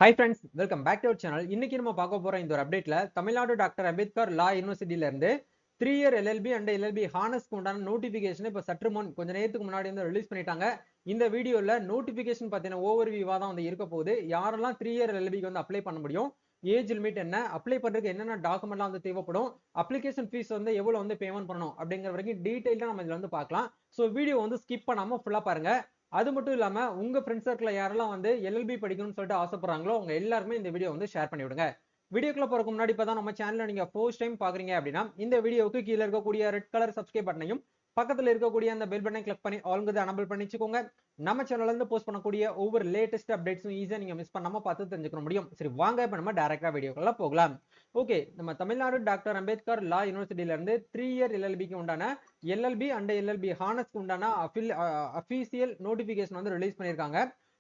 Hi friends, welcome back to our channel. இன்னைக்கு நம்ம பார்க்க போற இந்த ஒரு அப்டேட்ல தமிழ்நாடு டாக்டர் அம்பேத்கர் லா யூனிவர்சிட்டில இருந்து 3 இயர் LLB அண்ட் LLB ஹானர்ஸ்க்கு உண்டான நோட்டிபிகேஷன் இப்ப சற்று முன் கொஞ்ச நேரத்துக்கு முன்னாடி வந்து ரிலீஸ் பண்ணிட்டாங்க. இந்த வீடியோல நோட்டிபிகேஷன் பத்தின ஓவர்வியூவா தான் வந்து இருக்க போகுது. யாரெல்லாம் 3 இயர் LLBக்கு வந்து அப்ளை பண்ண முடியும், ஏஜ் லிமிட் என்ன, அப்ளை பண்றதுக்கு என்னென்ன டாக்குமெண்ட்லாம் வந்து தேவைப்படும், அப்ளிகேஷன் ஃபீஸ் வந்து எவ்வளவு வந்து பேமெண்ட் பண்ணணும் அப்படிங்கிற வரைக்கும் டீடைலா நம்ம இதுல வந்து பார்க்கலாம். சோ வீடியோ வந்து ஸ்கிப் பண்ணாம ஃபுல்லா பாருங்க. அது மட்டும் இல்லாம உங்க ஃப்ரெண்ட்ஸ் சர்க்கிள்ல யாரெல்லாம் வந்து LLB படிக்கணும்னு சொல்லிட்டு ஆசைப்படுறாங்களோ அவங்க எல்லாருமே இந்த வீடியோ வந்து ஷேர் பண்ணி விடுங்க. வீடியோக்குள்ள போறதுக்கு முன்னாடி இப்பதான் நம்ம சேனல்ல நீங்க ஃபர்ஸ்ட் டைம் பாக்குறீங்க அப்படின்னா இந்த வீடியோவுக்கு கீழ இருக்கக்கூடிய ரெட் கலர் சப்ஸ்கிரைப் பட்டனையும் பக்கத்துல இருக்கக்கூடிய அந்த பெல் பட்டனை கிளிக் பண்ணி ஆல்ங்கிறத எனபிள் பண்ணிச்சுக்கோங்க. நம்ம சேனல்ல இருந்து போஸ்ட் பண்ணக்கூடிய ஒவ்வொரு லேட்டஸ்ட் அப்டேட்ஸும் ஈஸியா நீங்க மிஸ் பண்ணாம பார்த்து தெரிஞ்சுக்க முடியும். சரி வாங்க இப்ப நம்ம டைரக்டா வீடியோக்குள்ள போகலாம். ஓகே, நம்ம தமிழ்நாடு டாக்டர் அம்பேத்கர் லா யூனிவர்சிட்டில இருந்து 3 இயர் LLBக்கு உண்டான LLB அண்ட் LLB ஹானர்ஸ்க்கு உண்டான அபிஷியல் நோட்டிபிகேஷன் வந்து ரிலீஸ் பண்ணிருக்காங்க.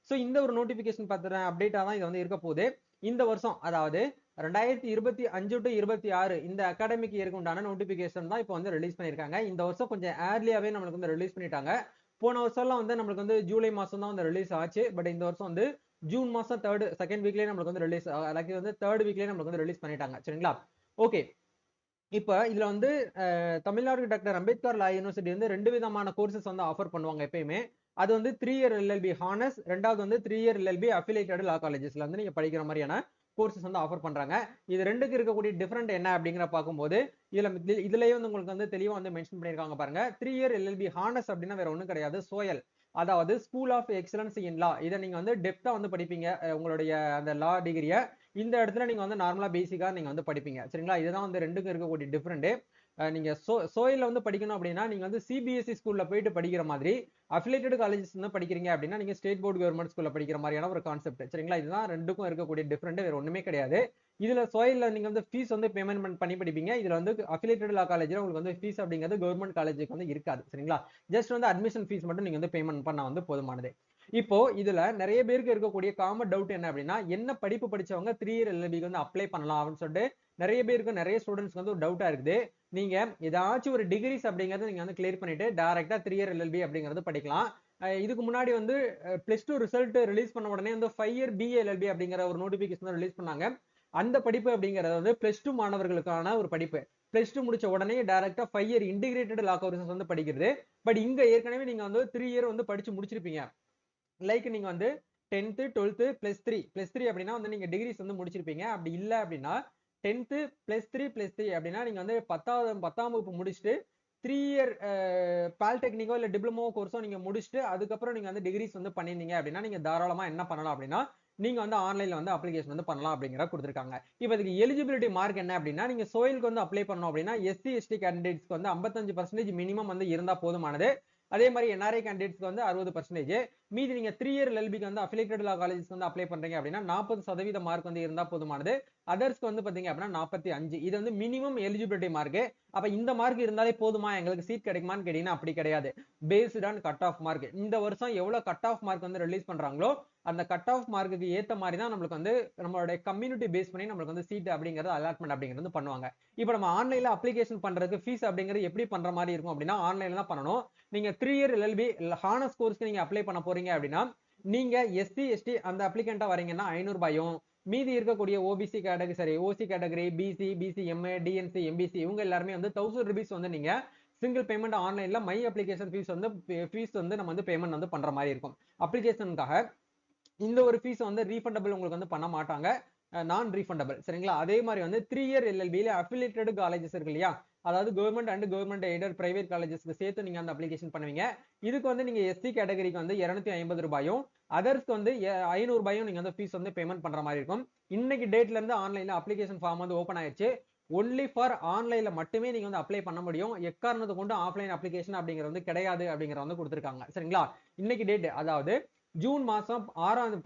சோ இந்த ஒரு நோட்டிபிகேஷன் பத்தின அப்டேட்டா தான் இது வந்து இருக்க போகுது. இந்த வருஷம் அதாவது 2025 டு 26 இந்த அகாடமிக் இயருக்கு உண்டான நோட்டிபிகேஷன் தான் இப்போ வந்து ரிலீஸ் பண்ணிருக்காங்க. இந்த வருஷம் கொஞ்சம் ஏர்லியாவே நம்மளுக்கு வந்து ரிலீஸ் பண்ணிட்டாங்க. போன வருஷம்லாம் வந்து நம்மளுக்கு வந்து ஜூலை மாசம் தான் வந்து ரிலீஸ் ஆச்சு. பட் இந்த வருஷம் வந்து ஜூன் மாசம் செகண்ட் வீக்லயே நம்மளுக்கு வந்து ரிலீஸ் வந்து தேர்ட் வீக்லயே நம்மளுக்கு வந்து ரிலீஸ் பண்ணிட்டாங்க. சரிங்களா? ஓகே, இப்ப இதுல வந்து தமிழ்நாடு டாக்டர் அம்பேத்கர் லா யூனிவர்சிட்டி வந்து ரெண்டு விதமான கோர்சஸ் வந்து ஆஃபர் பண்ணுவாங்க எப்பயுமே. அது வந்து 3 இயர் LLB ஹானர்ஸ், ரெண்டாவது வந்து 3 இயர் LLB அஃபிலியேட்டட் லா காலேஜஸ்ல வந்து நீங்க படிக்கிற மாதிரியான கோர்சஸ் வந்து ஆஃபர் பண்றாங்க. இது ரெண்டுக்கு இருக்கக்கூடிய டிஃபரெண்ட் என்ன அப்படிங்கிற பார்க்கும்போது இதுலயே வந்து உங்களுக்கு வந்து தெளிவா வந்து மென்ஷன் பண்ணிருக்காங்க பாருங்க. 3 இயர் LLB ஹானர்ஸ் அப்படின்னா வேற ஒண்ணும் கிடையாது, சோயல், அதாவது ஸ்கூல் ஆஃப் எக்ஸலன்ஸ் இன் லா. இதை நீங்க வந்து டெப்தா வந்து படிப்பீங்க. உங்களுடைய அந்த லா டிகிரியை இந்த இடத்துல நீங்க வந்து நார்மலா பேசிக்கா நீங்க வந்து படிப்பீங்க. சரிங்களா? இதுதான் வந்து ரெண்டுக்கும் இருக்கக்கூடிய டிஃபரெண்ட். நீங்க சோயில வந்து படிக்கணும் அப்படின்னா நீங்க வந்து CBSE ஸ்கூல்ல போயிட்டு படிக்கிற மாதிரி, அஃபிலியேட்டட் காலேஜஸ் வந்து படிக்கிறீங்க அப்படின்னா நீங்க ஸ்டேட் போர்டு கவர்மெண்ட் ஸ்கூல்ல படிக்கிற மாதிரியான ஒரு கான்செப்ட். சரிங்களா? இதுதான் ரெண்டுக்கும் இருக்கக்கூடிய டிஃபரெண்ட், வேற ஒண்ணுமே கிடையாது. இதுல சோயில நீங்க வந்து ஃபீஸ் வந்து பேமெண்ட் பண்ணி படிப்பீங்க. இதுல வந்து அஃபிலியேட்டட் லா காலேஜ்ல உங்களுக்கு வந்து ஃபீஸ் அப்படிங்கிறது கவர்மெண்ட் காலேஜுக்கு வந்து இருக்காது. சரிங்களா? ஜஸ்ட் வந்து அட்மிஷன் ஃபீஸ் மட்டும் நீங்க வந்து பேமெண்ட் பண்ணா வந்து போதுமானது. இப்போ இதுல நிறைய பேருக்கு இருக்கக்கூடிய காமன் டவுட் என்ன அப்படின்னா, என்ன படிப்பு படிச்சவங்க 3 இயர் LLBக்கு வந்து அப்ளை பண்ணலாம் அப்படின்னு சொல்லிட்டு நிறைய பேருக்கு, நிறைய ஸ்டூடெண்ட்ஸ்க்கு வந்து ஒரு டவுட்டா இருக்குது. நீங்க ஏதாச்சும் ஒரு டிகிரிஸ் அப்படிங்கறத நீங்க வந்து கிளியர் பண்ணிட்டு டைரக்டா 3 இயர் LLB அப்படிங்கறது படிக்கலாம். இதுக்கு முன்னாடி வந்து +2 ரிசல்ட் ரிலீஸ் பண்ண உடனே வந்து 5 இயர் BA LLB அப்படிங்கிற ஒரு நோட்டிபிகேஷன் ரிலீஸ் பண்ணாங்க. அந்த படிப்பு அப்படிங்கறது வந்து +2 மாணவர்களுக்கான ஒரு படிப்பு. +2 முடிச்ச உடனே டைரக்டா 5 இயர் இன்டிகிரேட்டட் லா கோர்சஸ் வந்து படிக்கிறது. பட் இங்க ஏற்கனவே நீங்க வந்து 3 இயர் வந்து படிச்சு முடிச்சிருப்பீங்க. லைக் நீங்க வந்து 10th 12th +3 அப்படின்னா வந்து நீங்க டிகிரிஸ் வந்து முடிச்சிருப்பீங்க. அப்படி இல்ல அப்படின்னா 10th +3 அப்படின்னா நீங்க வந்து 10ஆம் வகுப்பு முடிச்சுட்டு 3 இயர் பாலிடெக்னிக்கோ இல்ல டிப்ளமோ கோர்ஸோ நீங்க முடிச்சுட்டு அதுக்கப்புறம் நீங்க வந்து டிகிரிஸ் வந்து பண்ணிருந்தீங்க அப்படின்னா நீங்க தாராளமா என்ன பண்ணலாம் அப்படின்னா நீங்க வந்து ஆன்லைன்ல வந்து அப்ளிகேஷன் வந்து பண்ணலாம் அப்படிங்கிற கொடுத்திருக்காங்க. இப்போ இதுக்கு எலிஜிபிலிட்டி மார்க் என்ன அப்படின்னா, நீங்க சோயிலுக்கு வந்து அப்ளை பண்ணணும் அப்படின்னா SC ST கேண்டிடேட்ஸ்க்கு வந்து 55% மினிமம் வந்து இருந்தா போதுமானது. அதே மாதிரி NRI கேண்டிடேட்ஸ்க்கு வந்து 60%. மீதி நீங்க 3 இயர் LLBக்கு வந்து அஃபிலியேட்டட் லா காலேஜஸ் வந்து அப்ளை பண்றீங்க அப்படின்னா 40% மார்க் வந்து இருந்தா போதுமானது. அதர்ஸ்க்கு வந்து பாத்தீங்க அப்படின்னா 45. இது வந்து மினிமம் எலிஜிபிலிட்டி மார்க். அப்ப இந்த மார்க் இருந்தாலே போதுமா எங்களுக்கு சீட் கிடைக்குமான்னு கேட்டீங்கன்னா அப்படி கிடையாது. Based on cut off mark. இந்த வருஷம் எவ்வளவு கட் ஆஃப் மார்க் வந்து ரிலீஸ் பண்றாங்களோ அந்த கட் ஆஃப் மார்க்குக்கு ஏத்த மாதிரி தான் நம்மளுக்கு வந்து நம்மளுடைய கம்யூனிட்டி பேஸ் பண்ணி நம்மளுக்கு வந்து சீட் அப்படிங்கிறது அலாட்மெண்ட் அப்படிங்கிறது பண்ணுவாங்க. இப்போ நம்ம ஆன்லைன்ல அப்ளிகேஷன் பண்றதுக்கு ஃபீஸ் அப்படிங்கிறது எப்படி பண்ற மாதிரி இருக்கும் அப்படின்னா ஆன்லைன்ல தான் பண்ணணும். நீங்க 3 இயர் LLB ஹானர்ஸ் கோர்ஸ்க்கு நீங்க அப்ளை பண்ண போறீங்க அப்படின்னா நீங்க SC ST அந்த அப்ளிகண்டா வரீங்கன்னா 500 ரூபாயும், மீதி இருக்கக்கூடிய OBC category OC category BC MA DNC MBC இவங்க எல்லாருமே வந்து 1000 rupees வந்து நீங்க சிங்கிள் பேமெண்ட் ஆன்லைன்ல மை அப்ளிகேஷன் ஃபீஸ் வந்து நம்ம வந்து பேமெண்ட் வந்து பண்ற மாதிரி இருக்கும். அப்ளிகேஷனுக்காக இந்த ஒரு ஃபீஸ் வந்து ரீஃபண்டபிள் உங்களுக்கு வந்து பண்ண மாட்டாங்க, நான் ரீஃபண்டபிள். சரிங்களா? அதே மாதிரி வந்து 3 இயர் LLBல அஃபிலியேட்டட் காலேஜஸ் இருக்கு இல்லையா, அதாவது government and government aided private காலேஜஸ்க்கு சேர்த்து நீங்க அந்த அப்ளிகேஷன் பண்ணுவீங்க. இதுக்கு வந்து நீங்க SC கேட்டகரிக்கு வந்து 250 ரூபாயும், அதர்ஸ்க்கு வந்து 500 ரூபாயும் நீங்க வந்து ஃபீஸ் வந்து பேமெண்ட் பண்ற மாதிரி இருக்கும். இன்னைக்கு டேட்ல இருந்து ஆன்லைன்ல அப்ளிகேஷன் ஃபார்ம் வந்து ஓபன் ஆயிடுச்சு. ஒன்லி ஃபார் ஆன்லைன்ல மட்டுமே நீங்க வந்து அப்ளை பண்ண முடியும். எக்காரணத்தை கொண்டு ஆஃப்லைன் அப்ளிகேஷன் அப்படிங்கிறது வந்து கிடையாது அப்படிங்கிற வந்து கொடுத்திருக்காங்க. சரிங்களா? இன்னைக்கு டேட் அதாவது ஜூன் மாசம்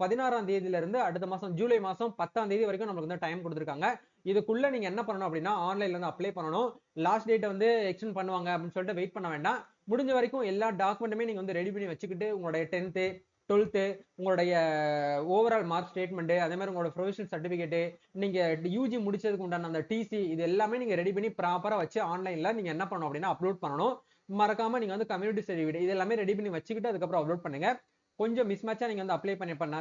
16ஆம் தேதியில இருந்து அடுத்த மாசம் ஜூலை மாசம் 10ஆம் தேதி வரைக்கும் நமக்கு வந்து டைம் கொடுத்திருக்காங்க. இதுக்குள்ள நீங்க என்ன பண்ணணும் அப்படின்னா ஆன்லைன்ல வந்து அப்ளை பண்ணணும். லாஸ்ட் டேட் வந்து எக்ஸ்டெண்ட் பண்ணுவாங்க அப்படின்னு சொல்லிட்டு வெயிட் பண்ண வேண்டாம். முடிஞ்ச வரைக்கும் எல்லா டாக்குமெண்ட்டுமே நீங்க வந்து ரெடி பண்ணி வச்சுக்கிட்டு உங்களுடைய 10th 12th உங்களுடைய ஓவரால் மார்க் ஸ்டேட்மெண்ட், அதே மாதிரி உங்களோட ப்ரொவிஷனல் சர்டிபிகேட், நீங்க UG முடிச்சதுக்கு உண்டான அந்த TC இது எல்லாமே நீங்க ரெடி பண்ணி ப்ராப்பரா வச்சு ஆன்லைன்ல நீங்க என்ன பண்ணணும் அப்படின்னா அப்லோட் பண்ணணும். மறக்காம நீங்க வந்து கம்யூனிட்டி சர்டிபிகேட் இது எல்லாமே ரெடி பண்ணி வச்சுக்கிட்டு அதுக்கப்புறம் அப்லோட் பண்ணுங்க. கொஞ்சம் மிஸ்மேட்சா நீங்க வந்து அப்ளை பண்ண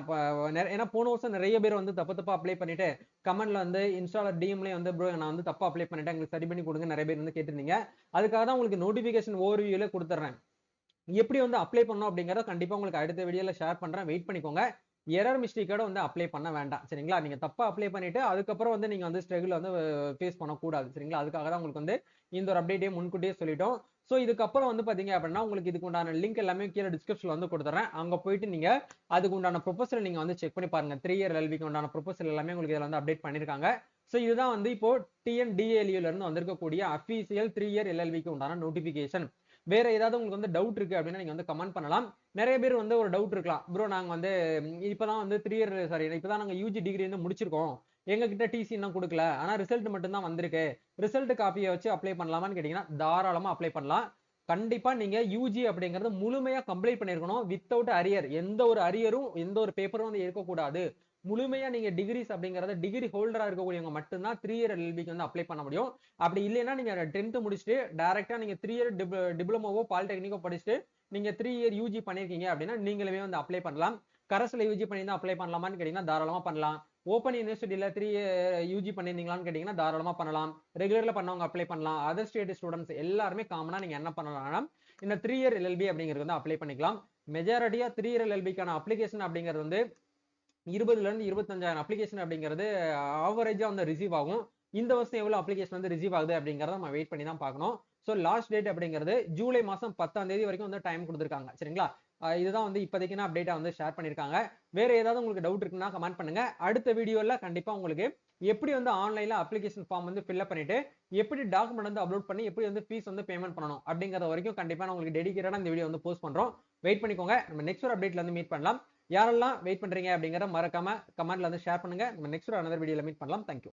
ஏன்னா போன வருஷம் நிறைய பேர் வந்து தப்பா அப்ளை பண்ணிட்டு கமெண்ட்ல வந்து இன்ஸ்டால டிஎம்லயே வந்து ப்ரோ நான் வந்து தப்பா அப்ளை பண்ணிட்டேன் எங்களுக்கு சரி பண்ணி கொடுங்க நிறைய பேர் வந்து கேட்டிருந்தீங்க. அதுக்காக தான் உங்களுக்கு நோட்டிபிகேஷன் ஓவர்வியூல கொடுத்துறேன். எப்படி வந்து அப்ளை பண்ணணும் அப்படிங்கறத கண்டிப்பா உங்களுக்கு அடுத்த வீடியோல ஷேர் பண்றேன். வெயிட் பண்ணிக்கோங்க. எரர் மிஸ்டேக்கோட வந்து அப்ளை பண்ண வேண்டாம் சரிங்களா. நீங்க தப்பா அப்ளை பண்ணிட்டு அதுக்கப்புறம் வந்து நீங்க வந்து ஸ்ட்ரகிள் வந்து ஃபேஸ் பண்ணக்கூடாது சரிங்களா. அதுக்காக தான் உங்களுக்கு வந்து இந்த ஒரு அப்டேட்டே முன்கூட்டியே சொல்லிட்டோம். சோ இதுக்கப்புறம் வந்து பாத்தீங்க அப்படின்னா உங்களுக்கு இதுக்கு உண்டான லிங்க் எல்லாமே கீழே டிஸ்கிரிப்ஷன்ல வந்து கொடுத்துறேன். அங்க போயிட்டு நீங்க அதுக்கு உண்டான ப்ரொபோசல் நீங்க வந்து செக் பண்ணி பாருங்க. 3 இயர் எல்எல்பிக்கு உண்டான ப்ரொபோசல் எல்லாமே உங்களுக்கு இதுல வந்து அப்டேட் பண்ணிருக்காங்க. சோ இதுதான் வந்து இப்போ டிஎன்டிஏஎல்யூல இருந்து வந்திருக்கக்கூடிய அபிஷியல் 3 இயர் எல்எல்பிக்கு உண்டான நோட்டிபிகேஷன். வேற ஏதாவது உங்களுக்கு வந்து டவுட் இருக்கு அப்படின்னா நீங்க வந்து கமெண்ட் பண்ணலாம். நிறைய பேர் வந்து ஒரு டவுட் இருக்கலாம். ப்ரோ நாங்க வந்து இப்பதான் வந்து 3 இயர் சாரி இப்பதான் நாங்க யூஜி டிகிரி வந்து முடிச்சிருக்கோம். எங்க கிட்ட டிசி இன்னும் கொடுக்கல. ஆனா ரிசல்ட் மட்டும் தான் வந்திருக்கு. ரிசல்ட் காப்பியை வச்சு அப்ளை பண்ணலாமான்னு கேட்டீங்கன்னா தாராளமா அப்ளை பண்ணலாம். கண்டிப்பா நீங்க யூஜி அப்படிங்கறது முழுமையா கம்ப்ளீட் பண்ணிருக்கணும். Without arrear. எந்த ஒரு அரியரும் எந்த ஒரு பேப்பரும் வந்து இருக்கக்கூடாது. முழுமையா நீங்க டிகிரிஸ் அப்படிங்கறத டிகிரி ஹோல்டரா இருக்கக்கூடியவங்க மட்டும்தான் 3 இயர் எல்எல்பிக்கு வந்து அப்ளை பண்ண முடியும். அப்படி இல்லைன்னா நீங்க 10th முடிச்சுட்டு டைரக்டா நீங்க 3 இயர் டிப்ளமோவோ பாலிடெக்னிக்கோ படிச்சுட்டு நீங்க 3 இயர் யூஜி பண்ணிருக்கீங்க அப்படின்னா நீங்களுமே வந்து அப்ளை பண்ணலாம். கரஸ்ல யூஜி பண்ணியிருந்தா அப்ளை பண்ணலாமான்னு கேட்டீங்கன்னா தாராளமா பண்ணலாம். ஓப்பன் யூனிவர்சிட்டியில 3 யூஜி பண்ணிருந்தீங்களான்னு கேட்டீங்கன்னா தாராளமா பண்ணலாம். ரெகுலர்ல பண்ணவங்க அப்ளை பண்ணலாம். அதர் ஸ்டேட் ஸ்டூடெண்ட்ஸ் எல்லாருமே காமனா நீங்க என்ன பண்ணலாம்னா இந்த 3 இயர் எல்எல்பி அப்படிங்கிறது வந்து அப்ளை பண்ணிக்கலாம். மெஜாரிட்டியா 3 இயர் எல்எல்பிக்கான அப்ளிகேஷன் அப்படிங்கிறது வந்து 20ல இருந்து 25,000 அப்ளிகேஷன் அப்படிங்கிறது ஆவரேஜா வந்து ரிசீவ் ஆகும். இந்த வருஷம் எவ்வளவு அப்ளிகேஷன் வந்து ரிசீவ் ஆகுது அப்படிங்கறத நம்ம வெயிட் பண்ணி தான் பார்க்கணும். சோ லாஸ்ட் டேட் அப்படிங்கிறது ஜூலை மாசம் 10ஆம் தேதி வரைக்கும் வந்து டைம் கொடுத்திருக்காங்க சரிங்களா. இதுதான் வந்து இப்போதைக்கு அப்டேட்டா வந்து ஷேர் பண்ணிருக்காங்க. வேற ஏதாவது உங்களுக்கு டவுட் இருக்குன்னா கமெண்ட் பண்ணுங்க. அடுத்த வீடியோல கண்டிப்பா உங்களுக்கு எப்படி வந்து ஆன்லைன்ல அப்ளிகேஷன் ஃபார்ம் வந்து ஃபில் அப் பண்ணிட்டு எப்படி டாக்குமெண்ட் வந்து அப்லோட் பண்ணி எப்படி வந்து ஃபீஸ் வந்து பேமெண்ட் பண்ணணும் அப்படிங்கறது வரைக்கும் கண்டிப்பா நான் உங்களுக்கு டெடிகேட்டடா இந்த வீடியோ வந்து போஸ்ட் பண்றோம். வெயிட் பண்ணிக்கோங்க. நம்ம நெக்ஸ்ட் ஒரு அப்டேட்ல வந்து மீட் பண்ணலாம். யாரெல்லாம் வெயிட் பண்றீங்க அப்படிங்கறத மறக்காம கமெண்ட்ல வந்து ஷேர் பண்ணுங்க. நம்ம நெக்ஸ்ட் ஒரு another வீடியோல மீட் பண்ணலாம். தேங்க்யூ.